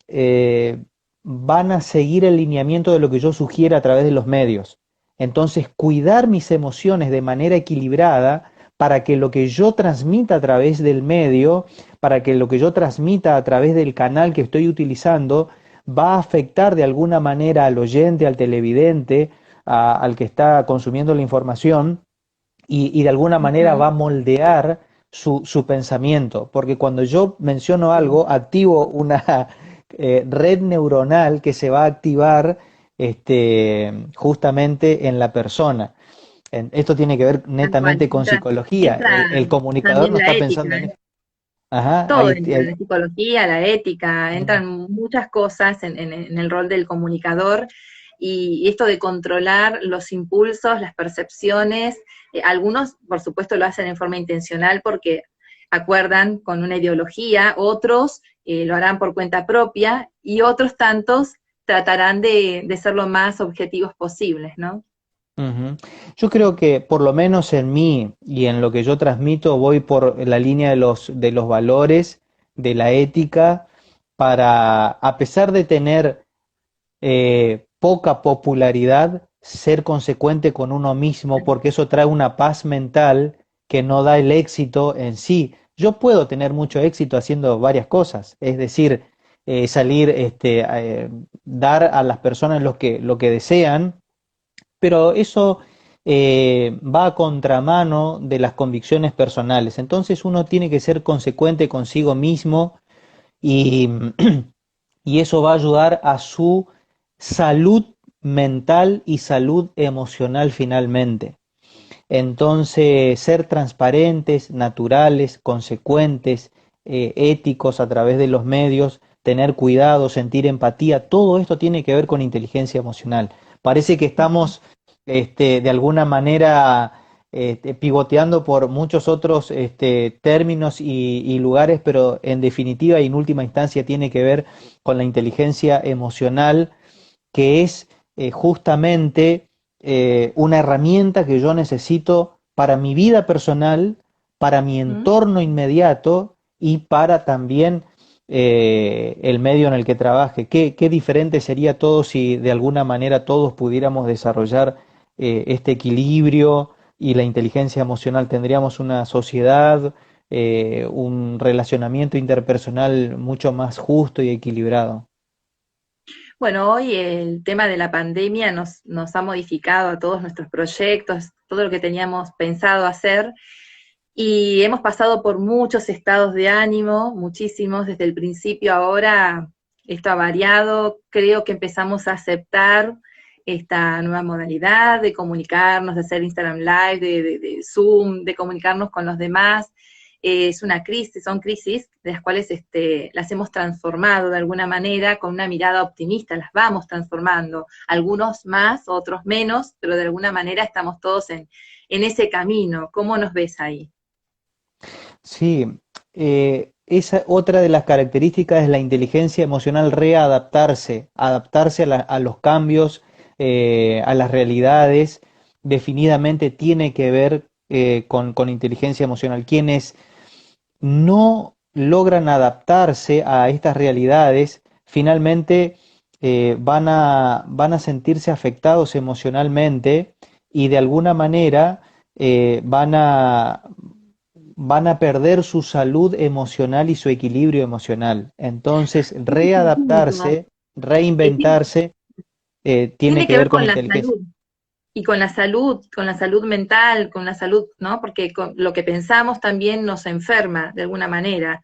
eh, van a seguir el lineamiento de lo que yo sugiera a través de los medios. Entonces, cuidar mis emociones de manera equilibrada para que lo que yo transmita a través del medio, para que lo que yo transmita a través del canal que estoy utilizando, va a afectar de alguna manera al oyente, al televidente, al que está consumiendo la información y de alguna manera va Ujú. a moldear su pensamiento, porque cuando yo menciono Sí, algo, activo una red neuronal que se va a activar justamente en la persona. Esto tiene que ver tal cual. netamente con psicología. Entra El comunicador también no la está pensando ética, en ¿eh? esto. Ajá, Todo entra, la psicología, la ética, mm, entran muchas cosas en el rol del comunicador y esto de controlar los impulsos, las percepciones, algunos por supuesto lo hacen en forma intencional porque acuerdan con una ideología, otros lo harán por cuenta propia y otros tantos tratarán de ser lo más objetivos posibles, ¿no? ujú. Yo creo que por lo menos en mí y en lo que yo transmito voy por la línea de los valores, de la ética, para, a pesar de tener poca popularidad, ser consecuente con uno mismo, porque eso trae una paz mental que no da el éxito en sí. Yo puedo tener mucho éxito haciendo varias cosas, es decir, salir, dar a las personas lo que desean, pero eso va a contramano de las convicciones personales. Entonces uno tiene que ser consecuente consigo mismo y, y eso va a ayudar a su salud mental y salud emocional finalmente. Entonces, ser transparentes, naturales, consecuentes, éticos a través de los medios, tener cuidado, sentir empatía, todo esto tiene que ver con inteligencia emocional. Parece que estamos de alguna manera pivoteando por muchos otros términos y lugares, pero en definitiva y en última instancia tiene que ver con la inteligencia emocional, que es justamente una herramienta que yo necesito para mi vida personal, para mi ¿Mm? entorno inmediato y para también el medio en el que trabaje. Qué diferente sería todo si de alguna manera todos pudiéramos desarrollar este equilibrio y la inteligencia emocional? Tendríamos una sociedad, un relacionamiento interpersonal mucho más justo y equilibrado. Bueno, hoy el tema de la pandemia nos ha modificado a todos nuestros proyectos, todo lo que teníamos pensado hacer, y hemos pasado por muchos estados de ánimo, muchísimos, desde el principio ahora esto ha variado, creo que empezamos a aceptar esta nueva modalidad de comunicarnos, de hacer Instagram Live, de Zoom, de comunicarnos con los demás. Es una crisis, son crisis de las cuales las hemos transformado de alguna manera con una mirada optimista, las vamos transformando, algunos más, otros menos, pero de alguna manera estamos todos en ese camino. ¿Cómo nos ves ahí? Sí, esa otra de las características es la inteligencia emocional, readaptarse, adaptarse a los cambios, a las realidades, definidamente tiene que ver con inteligencia emocional. Quienes no logran adaptarse a estas realidades, finalmente van a sentirse afectados emocionalmente y de alguna manera van a perder su salud emocional y su equilibrio emocional. Entonces, readaptarse, Tiene, reinventarse, tiene tiene que que ver ver con con la inteligencia. salud y con la salud mental, con la salud, ¿no? Porque lo que pensamos también nos enferma de alguna manera.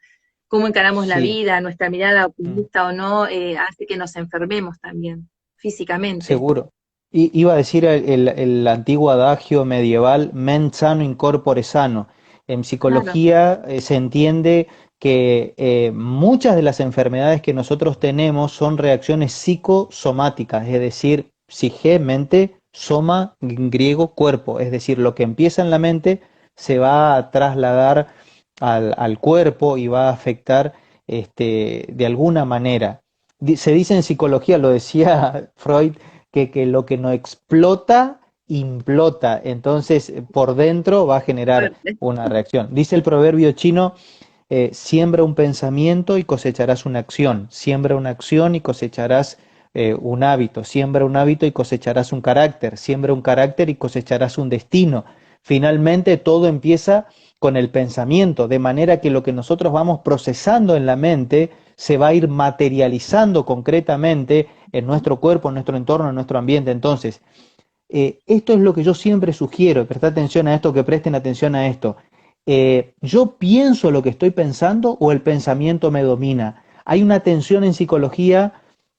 Cómo encaramos la Sí. vida, nuestra mirada Mm. optimista o no, hace que nos enfermemos también físicamente. Seguro. Iba a decir el antiguo adagio medieval, mens sano in corpore sano. En Claro. psicología se entiende que muchas de las enfermedades que nosotros tenemos son reacciones psicosomáticas, es decir, psique, mente, soma, en griego, cuerpo. Es decir, lo que empieza en la mente se va a trasladar al cuerpo y va a afectar de alguna manera. Se dice en psicología, lo decía Freud, que lo que no explota, implota. Entonces, por dentro va a generar Fuerte. una reacción. Dice el proverbio chino, siembra un pensamiento y cosecharás una acción. Siembra una acción y cosecharás un hábito. Siembra un hábito y cosecharás un carácter. Siembra un carácter y cosecharás un destino. Finalmente todo empieza con el pensamiento, de manera que lo que nosotros vamos procesando en la mente se va a ir materializando concretamente en nuestro cuerpo, en nuestro entorno, en nuestro ambiente. Entonces, esto es lo que yo siempre sugiero, prestar atención a esto, que presten atención a esto. ¿Yo pienso lo que estoy pensando o el pensamiento me domina? Hay una tensión en psicología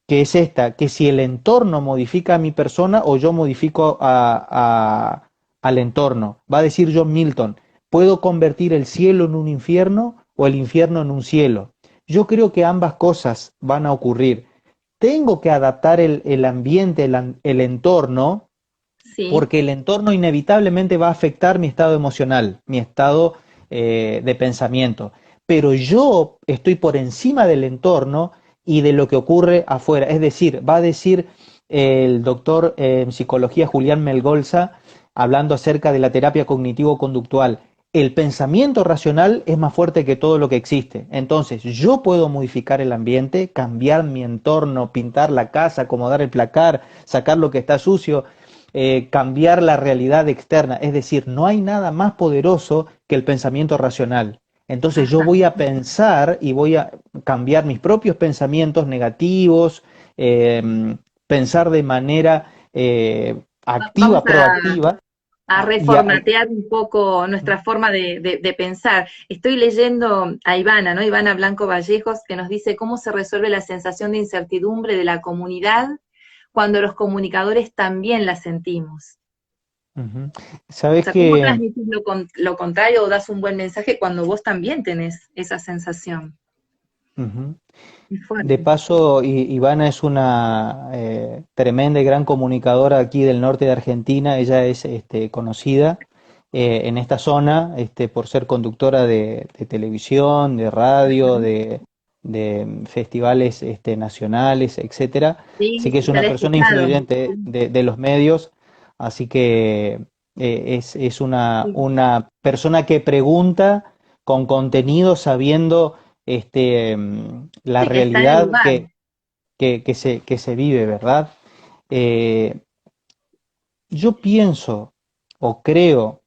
que es esta, que si el entorno modifica a mi persona o yo modifico al entorno. Va a decir John Milton, ¿puedo convertir el cielo en un infierno o el infierno en un cielo? Yo creo que ambas cosas van a ocurrir. Tengo que adaptar el ambiente, el entorno, Sí, porque el entorno inevitablemente va a afectar mi estado emocional, mi estado de pensamiento. Pero yo estoy por encima del entorno y de lo que ocurre afuera. Es decir, va a decir el doctor en psicología Julián Melgolza, hablando acerca de la terapia cognitivo-conductual, el pensamiento racional es más fuerte que todo lo que existe. Entonces, yo puedo modificar el ambiente, cambiar mi entorno, pintar la casa, acomodar el placar, sacar lo que está sucio, cambiar la realidad externa. Es decir, no hay nada más poderoso que el pensamiento racional. Entonces yo ajá. voy a pensar y voy a cambiar mis propios pensamientos negativos, pensar de manera Vamos activa, proactiva. a Y reformatear un poco nuestra forma de pensar. Estoy leyendo a Ivana, ¿no? Ivana Blanco Vallejos, que nos dice cómo se resuelve la sensación de incertidumbre de la comunidad cuando los comunicadores también la sentimos. ujú. O Sabes sea, ¿cómo que transmitís lo contrario o das un buen mensaje cuando vos también tenés esa sensación? ujú. Es De fuerte. paso, Ivana es una tremenda y gran comunicadora aquí del norte de Argentina. Ella es conocida en esta zona por ser conductora de televisión, de radio, de festivales nacionales, etcétera. Así Sí, que es sí, te una la he persona escuchado. influyente de los medios. Así que es Sí, una persona que pregunta con contenido, sabiendo la sí, está en el realidad lugar. que se vive, ¿verdad? Eh, yo pienso o creo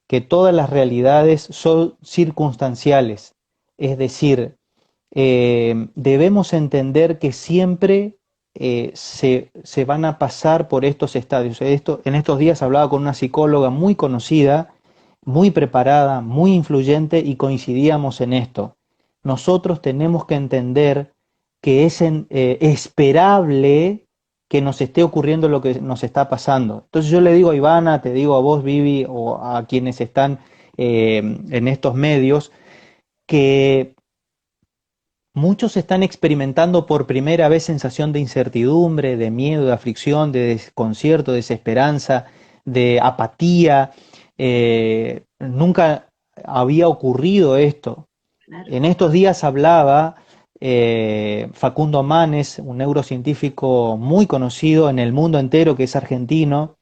que todas las realidades son circunstanciales, es decir, debemos entender que siempre se van a pasar por estos estadios. En estos días hablaba con una psicóloga muy conocida, muy preparada, muy influyente y coincidíamos en esto. Nosotros tenemos que entender que es esperable que nos esté ocurriendo lo que nos está pasando. Entonces yo le digo a Ivana, te digo a vos, Vivi, o a quienes están en estos medios, que muchos están experimentando por primera vez sensación de incertidumbre, de miedo, de aflicción, de desconcierto, de desesperanza, de apatía. Nunca había ocurrido esto. Claro. En estos días hablaba Facundo Manes, un neurocientífico muy conocido en el mundo entero, que es argentino,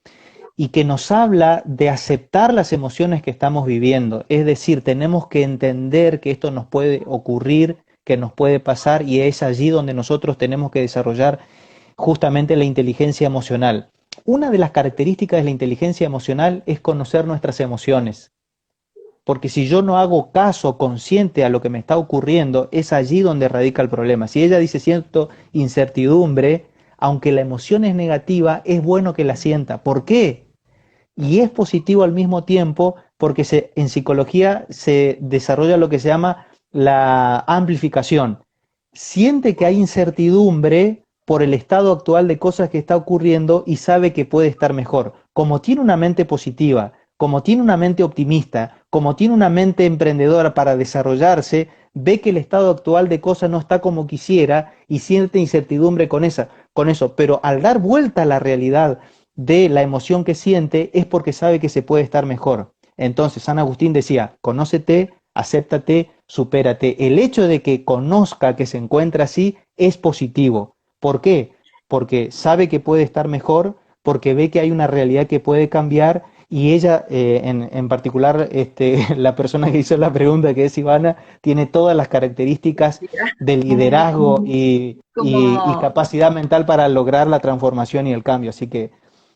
y que nos habla de aceptar las emociones que estamos viviendo. Es decir, tenemos que entender que esto nos puede ocurrir, que nos puede pasar, y es allí donde nosotros tenemos que desarrollar justamente la inteligencia emocional. Una de las características de la inteligencia emocional es conocer nuestras emociones. Porque si yo no hago caso consciente a lo que me está ocurriendo, es allí donde radica el problema. Si ella dice siento incertidumbre, aunque la emoción es negativa, es bueno que la sienta. ¿Por qué? Y es positivo al mismo tiempo porque en psicología se desarrolla lo que se llama la amplificación. Siente que hay incertidumbre por el estado actual de cosas que está ocurriendo y sabe que puede estar mejor. Como tiene una mente positiva, como tiene una mente optimista, como tiene una mente emprendedora para desarrollarse, ve que el estado actual de cosas no está como quisiera y siente incertidumbre con eso. Pero al dar vuelta a la realidad de la emoción que siente es porque sabe que se puede estar mejor. Entonces, San Agustín decía, conócete, acéptate, supérate. El hecho de que conozca que se encuentra así es positivo. ¿Por qué? Porque sabe que puede estar mejor, porque ve que hay una realidad que puede cambiar y ella, en particular, la persona que hizo la pregunta, que es Ivana, tiene todas las características de liderazgo y Como, capacidad mental para lograr la transformación y el cambio. Así que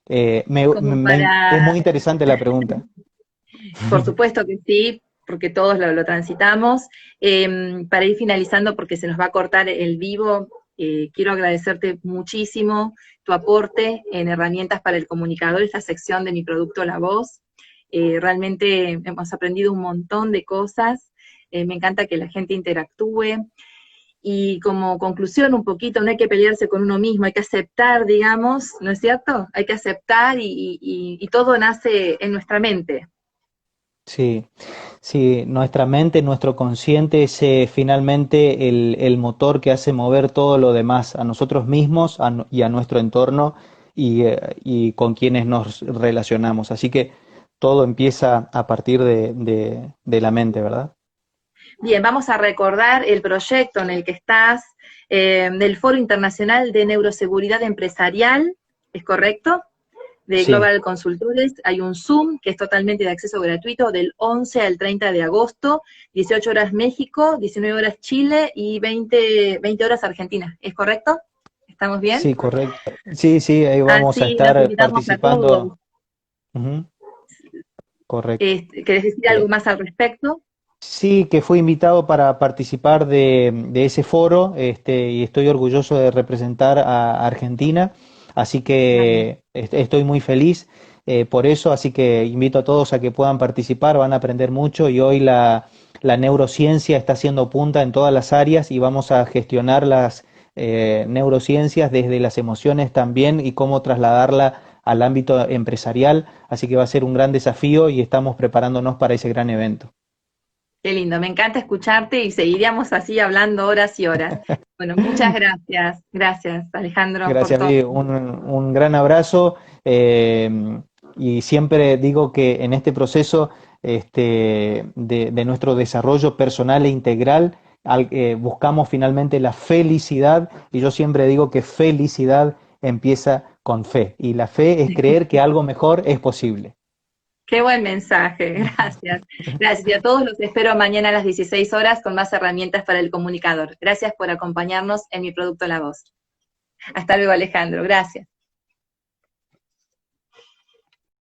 como es muy para interesante la pregunta. Por supuesto que sí, porque todos lo transitamos. Para ir finalizando, porque se nos va a cortar el vivo, quiero agradecerte muchísimo tu aporte en herramientas para el comunicador, esta sección de mi producto La Voz. Realmente hemos aprendido un montón de cosas. Me encanta que la gente interactúe. Y como conclusión un poquito, no hay que pelearse con uno mismo, hay que aceptar, digamos, ¿no es cierto? Hay que aceptar y todo nace en nuestra mente. Sí, sí, nuestra mente, nuestro consciente es finalmente el motor que hace mover todo lo demás, a nosotros mismos y a nuestro entorno y con quienes nos relacionamos. Así que todo empieza a partir de la mente, ¿verdad? Bien, vamos a recordar el proyecto en el que estás, del Foro Internacional de Neuroseguridad Empresarial, ¿es correcto? De Sí, Global Consultores, hay un Zoom que es totalmente de acceso gratuito del 11 al 30 de agosto, 18 horas México, 19 horas Chile y 20 horas Argentina, ¿es correcto? ¿Estamos bien? sí, correcto. Sí, sí, ahí vamos a Así los estar invitamos a todos. participando. Ujú, correcto. ¿Querés decir algo más al respecto? Sí, que fui invitado para participar de ese foro, y estoy orgulloso de representar a Argentina, así Dale. que estoy muy feliz por eso, así que invito a todos a que puedan participar, van a aprender mucho y hoy la neurociencia está haciendo punta en todas las áreas y vamos a gestionar las neurociencias desde las emociones también y cómo trasladarla al ámbito empresarial, así que va a ser un gran desafío y estamos preparándonos para ese gran evento. Qué lindo, me encanta escucharte y seguiríamos así hablando horas y horas. Bueno, muchas gracias. Gracias, Alejandro, por Gracias, todo. Vi. Un gran abrazo. Y siempre digo que en este proceso de nuestro desarrollo personal e integral, buscamos finalmente la felicidad. Y yo siempre digo que felicidad empieza con fe. Y la fe es creer que algo mejor es posible. Qué buen mensaje, gracias. Gracias. Y a todos los espero mañana a las 16 horas con más herramientas para el comunicador. Gracias por acompañarnos en mi producto La Voz. Hasta luego, Alejandro. Gracias.